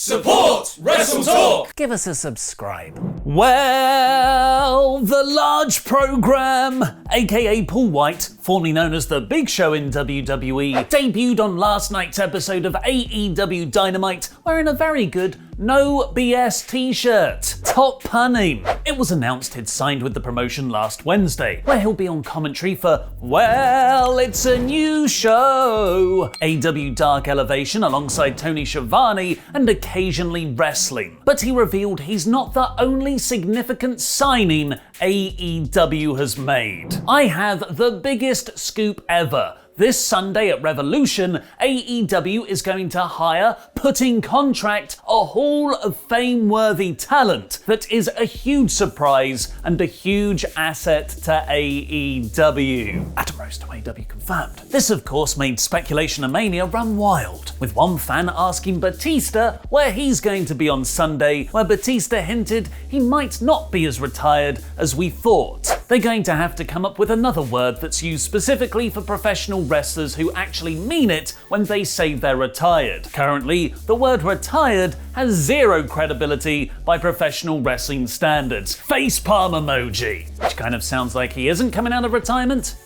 Support WrestleTalk! Give us a subscribe. Well, the large program, aka Paul White, formerly known as The Big Show in WWE, debuted on last night's episode of AEW Dynamite wearing a very good No BS t-shirt. Top punning. It was announced he'd signed with the promotion last Wednesday, where he'll be on commentary for, well, it's a new show. AEW Dark Elevation alongside Tony Schiavone and occasionally wrestling. But he revealed he's not the only significant signing AEW has made. I have the biggest scoop ever. This Sunday at Revolution, AEW is going to hire, put in contract, a Hall of Fame-worthy talent that is a huge surprise and a huge asset to AEW. Atmos to AEW confirmed. This, of course, made speculation and mania run wild, with one fan asking Batista where he's going to be on Sunday, where Batista hinted he might not be as retired as we thought. They're going to have to come up with another word that's used specifically for professional wrestlers who actually mean it when they say they're retired. Currently, the word retired has zero credibility by professional wrestling standards. Facepalm emoji, which kind of sounds like he isn't coming out of retirement,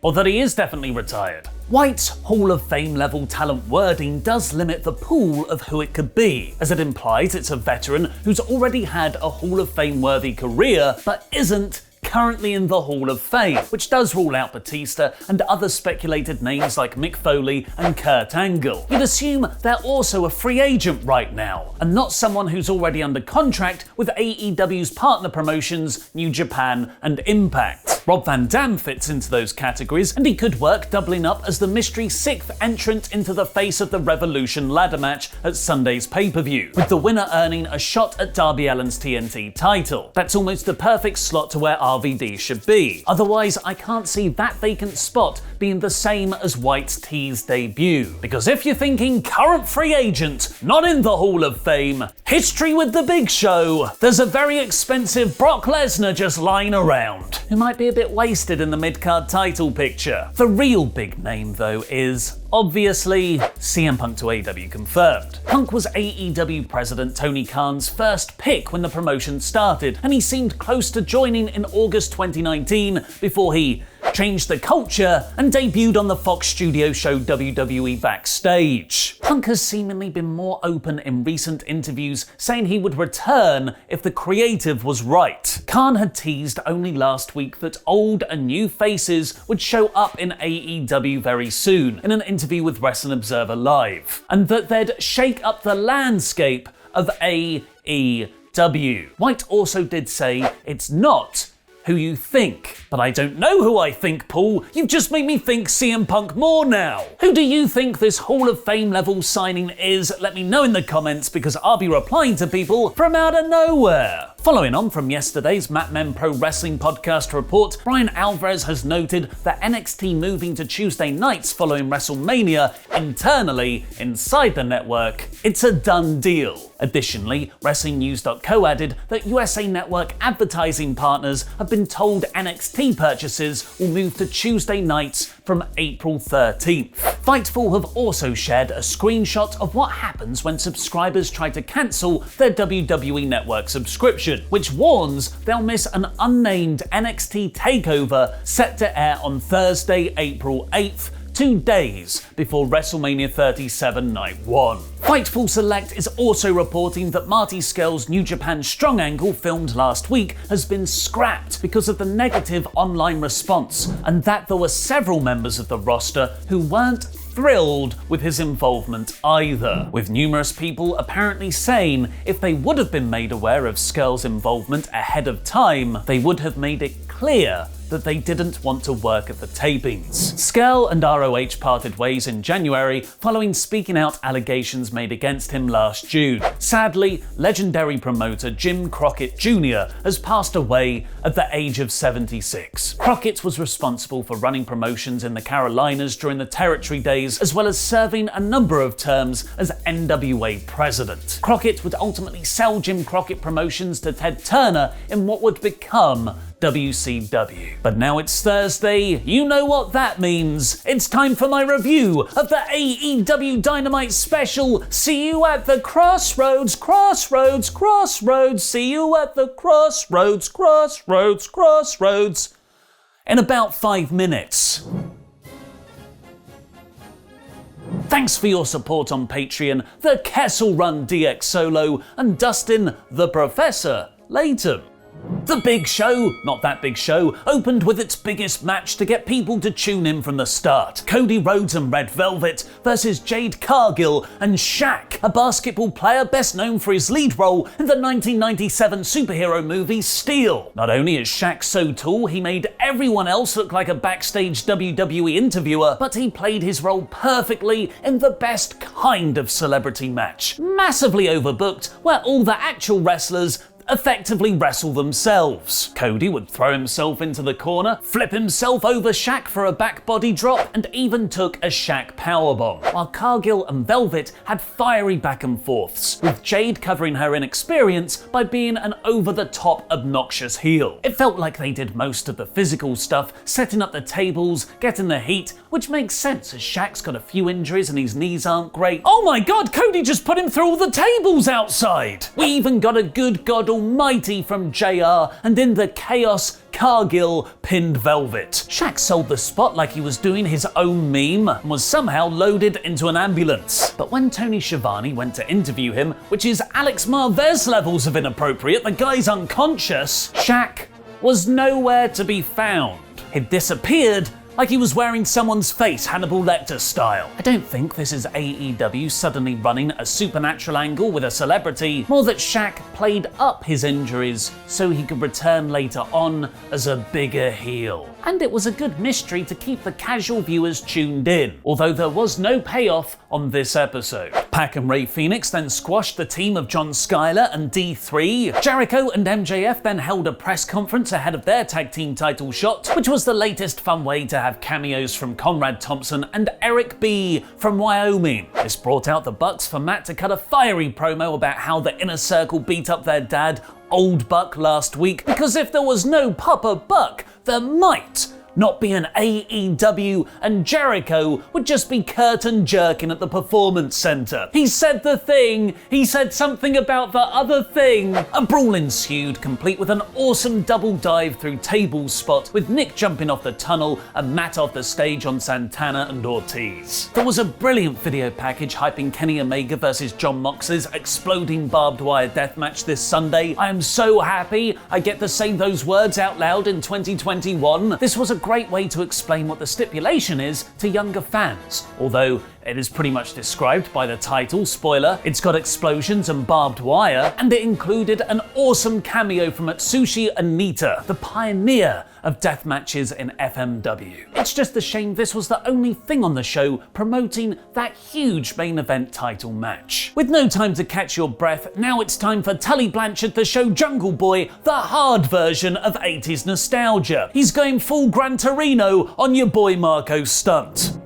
or that he is definitely retired. White's Hall of Fame level talent wording does limit the pool of who it could be, as it implies it's a veteran who's already had a Hall of Fame worthy career but isn't currently in the Hall of Fame, which does rule out Batista and other speculated names like Mick Foley and Kurt Angle. You'd assume they're also a free agent right now, and not someone who's already under contract with AEW's partner promotions, New Japan and Impact. Rob Van Dam fits into those categories, and he could work doubling up as the mystery 6th entrant into the Face of the Revolution ladder match at Sunday's pay-per-view, with the winner earning a shot at Darby Allin's TNT title. That's almost the perfect slot to where RVD should be. Otherwise, I can't see that vacant spot being the same as White's tease debut. Because if you're thinking current free agent, not in the Hall of Fame, history with the Big Show, there's a very expensive Brock Lesnar just lying around, who might be a bit wasted in the mid-card title picture. The real big name, though, is obviously CM Punk to AEW confirmed. Punk was AEW president Tony Khan's first pick when the promotion started, and he seemed close to joining in August 2019 before he changed the culture and debuted on the Fox studio show WWE Backstage. Punk has seemingly been more open in recent interviews, saying he would return if the creative was right. Khan had teased only last week that old and new faces would show up in AEW very soon in an interview with Wrestling Observer Live, and that they'd shake up the landscape of AEW. White also did say it's not who you think. But I don't know who I think, Paul. You've just made me think CM Punk more now. Who do you think this Hall of Fame level signing is? Let me know in the comments, because I'll be replying to people from out of nowhere. Following on from yesterday's Mat Men Pro Wrestling podcast report, Brian Alvarez has noted that NXT moving to Tuesday nights following WrestleMania internally inside the network, it's a done deal. Additionally, WrestlingNews.co added that USA Network advertising partners have been told NXT purchases will move to Tuesday nights from April 13th. Fightful have also shared a screenshot of what happens when subscribers try to cancel their WWE Network subscription, which warns they'll miss an unnamed NXT TakeOver set to air on Thursday, April 8th, 2 days before WrestleMania 37 Night 1. Fightful Select is also reporting that Marty Scurll's New Japan Strong angle filmed last week has been scrapped because of the negative online response, and that there were several members of the roster who weren't thrilled with his involvement either, with numerous people apparently saying if they would have been made aware of Scurll's involvement ahead of time, they would have made it clear that they didn't want to work at the tapings. Scurll and ROH parted ways in January following speaking out allegations made against him last June. Sadly, legendary promoter Jim Crockett Jr. has passed away at the age of 76. Crockett was responsible for running promotions in the Carolinas during the territory days, as well as serving a number of terms as NWA president. Crockett would ultimately sell Jim Crockett Promotions to Ted Turner in what would become WCW. But now it's Thursday, you know what that means. It's time for my review of the AEW Dynamite special. See you at the crossroads, crossroads, crossroads. See you at the crossroads, crossroads, crossroads. In about 5 minutes. Thanks for your support on Patreon, the Kessel Run DX Solo, and Dustin the Professor Latham. The Big Show, not that big show, opened with its biggest match to get people to tune in from the start. Cody Rhodes and Red Velvet versus Jade Cargill and Shaq, a basketball player best known for his lead role in the 1997 superhero movie Steel. Not only is Shaq so tall, he made everyone else look like a backstage WWE interviewer, but he played his role perfectly in the best kind of celebrity match. Massively overbooked, where all the actual wrestlers effectively wrestle themselves. Cody would throw himself into the corner, flip himself over Shaq for a back body drop, and even took a Shaq powerbomb. While Cargill and Velvet had fiery back and forths, with Jade covering her inexperience by being an over-the-top obnoxious heel. It felt like they did most of the physical stuff, setting up the tables, getting the heat, which makes sense as Shaq's got a few injuries and his knees aren't great. Oh my god, Cody just put him through all the tables outside! We even got a good god almighty from JR, and in the chaos, Cargill pinned Velvet. Shaq sold the spot like he was doing his own meme and was somehow loaded into an ambulance. But when Tony Schiavone went to interview him, which is Alex Marvez levels of inappropriate, the guy's unconscious, Shaq was nowhere to be found. He'd disappeared like he was wearing someone's face, Hannibal Lecter style. I don't think this is AEW suddenly running a supernatural angle with a celebrity, more that Shaq played up his injuries so he could return later on as a bigger heel. And it was a good mystery to keep the casual viewers tuned in, although there was no payoff on this episode. Pac and Rey Fenix then squashed the team of John Skyler and D3. Jericho and MJF then held a press conference ahead of their tag team title shot, which was the latest fun way to have cameos from Conrad Thompson and Eric B. from Wyoming. This brought out the Bucks for Matt to cut a fiery promo about how the Inner Circle beat up their dad, Old Buck, last week, because if there was no Papa Buck, there might not be an AEW, and Jericho would just be curtain jerking at the Performance Center. He said the thing, he said something about the other thing. A brawl ensued, complete with an awesome double dive through table spot, with Nick jumping off the tunnel and Matt off the stage on Santana and Ortiz. There was a brilliant video package hyping Kenny Omega versus John Moxley's exploding barbed wire deathmatch this Sunday. I am so happy I get to say those words out loud in 2021. This was a great way to explain what the stipulation is to younger fans, although it is pretty much described by the title. Spoiler, it's got explosions and barbed wire, and it included an awesome cameo from Atsushi Onita, the pioneer of death matches in FMW. It's just a shame this was the only thing on the show promoting that huge main event title match. With no time to catch your breath, now it's time for Tully Blanchard to show Jungle Boy the hard version of 80s nostalgia. He's going full Gran Torino on your boy Marco Stunt.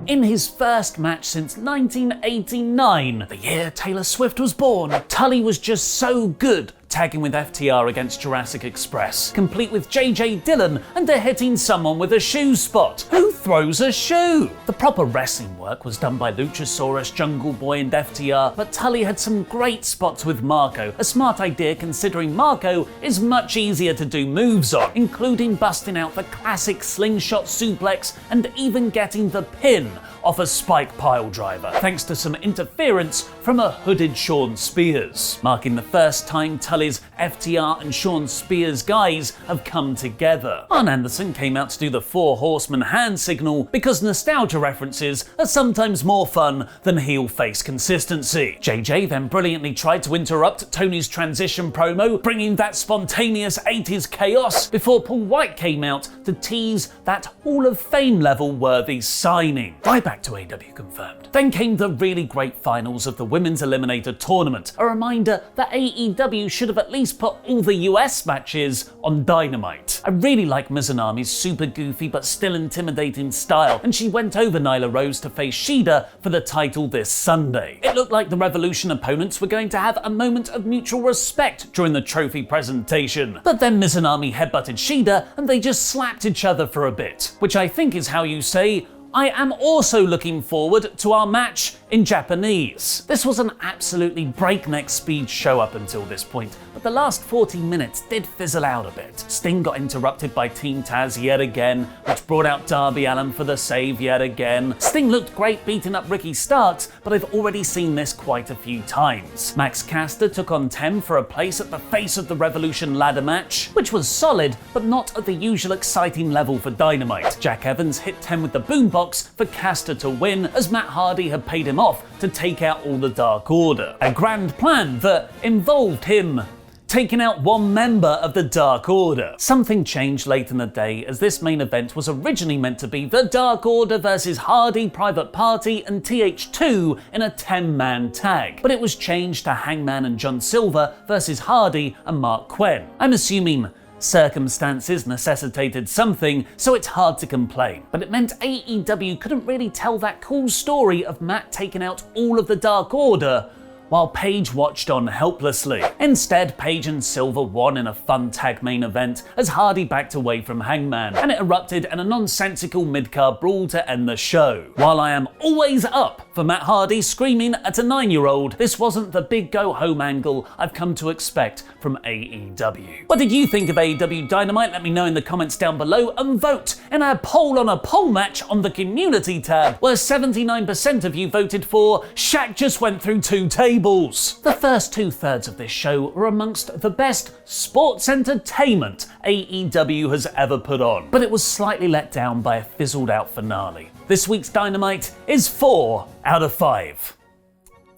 In his first match since 1989, the year Taylor Swift was born, Tully was just so good, tagging with FTR against Jurassic Express, complete with JJ Dillon and hitting someone with a shoe spot. Who throws a shoe? The proper wrestling work was done by Luchasaurus, Jungle Boy and FTR, but Tully had some great spots with Marco, a smart idea considering Marco is much easier to do moves on, including busting out the classic slingshot suplex and even getting the pin off a spike pile driver, thanks to some interference from a hooded Shawn Spears, marking the first time Tully's FTR and Shawn Spears guys have come together. Arn Anderson came out to do the Four Horsemen hand signal because nostalgia references are sometimes more fun than heel-face consistency. JJ then brilliantly tried to interrupt Tony's transition promo, bringing that spontaneous 80s chaos before Paul White came out to tease that Hall of Fame level worthy signing. Ryback Back to AEW Confirmed. Then came the really great finals of the Women's Eliminator Tournament, a reminder that AEW should have at least put all the US matches on Dynamite. I really like Mizunami's super goofy but still intimidating style, and she went over Nyla Rose to face Shida for the title this Sunday. It looked like the Revolution opponents were going to have a moment of mutual respect during the trophy presentation, but then Mizunami headbutted Shida and they just slapped each other for a bit, which I think is how you say, "I am also looking forward to our match," in Japanese. This was an absolutely breakneck speed show up until this point, but the last 40 minutes did fizzle out a bit. Sting got interrupted by Team Taz yet again, which brought out Darby Allin for the save yet again. Sting looked great beating up Ricky Starks, but I've already seen this quite a few times. Max Caster took on Tem for a place at the face of the Revolution ladder match, which was solid, but not at the usual exciting level for Dynamite. Jack Evans hit Tem with the boombox for Caster to win, as Matt Hardy had paid him off to take out all the Dark Order. A grand plan that involved him taking out one member of the Dark Order. Something changed late in the day, as this main event was originally meant to be the Dark Order versus Hardy, Private Party and TH2 in a 10-man tag, but it was changed to Hangman and John Silver versus Hardy and Mark Quinn. I'm assuming circumstances necessitated something, so it's hard to complain. But it meant AEW couldn't really tell that cool story of Matt taking out all of the Dark Order while Page watched on helplessly. Instead, Page and Silver won in a fun tag main event as Hardy backed away from Hangman, and it erupted in a nonsensical mid-card brawl to end the show. While I am always up for Matt Hardy screaming at a 9-year-old, this wasn't the big go-home angle I've come to expect from AEW. What did you think of AEW Dynamite? Let me know in the comments down below, and vote in our poll on a poll match on the community tab, where 79% of you voted for Shaq just went through 2 tables. The first 2/3 of this show were amongst the best sports entertainment AEW has ever put on, but it was slightly let down by a fizzled out finale. This week's Dynamite is 4 out of 5.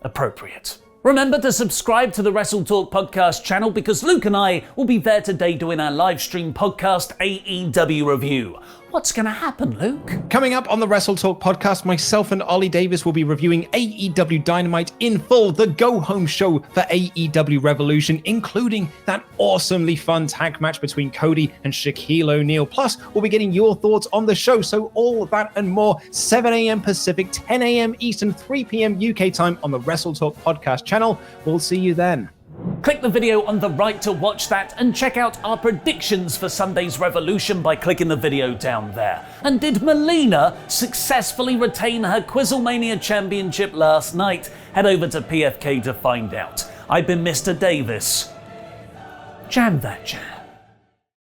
Appropriate. Remember to subscribe to the WrestleTalk podcast channel, because Luke and I will be there today doing our live stream podcast AEW review. What's going to happen, Luke? Coming up on the WrestleTalk podcast, myself and Ollie Davis will be reviewing AEW Dynamite in full, the go-home show for AEW Revolution, including that awesomely fun tag match between Cody and Shaquille O'Neal. Plus, we'll be getting your thoughts on the show, so all that and more, 7 a.m. Pacific, 10 a.m. Eastern, 3 p.m. UK time on the WrestleTalk podcast channel. We'll see you then. Click the video on the right to watch that, and check out our predictions for Sunday's Revolution by clicking the video down there. And did Melina successfully retain her Quizzlemania Championship last night? Head over to PFK to find out. I've been Mr. Davis. Jam that jam.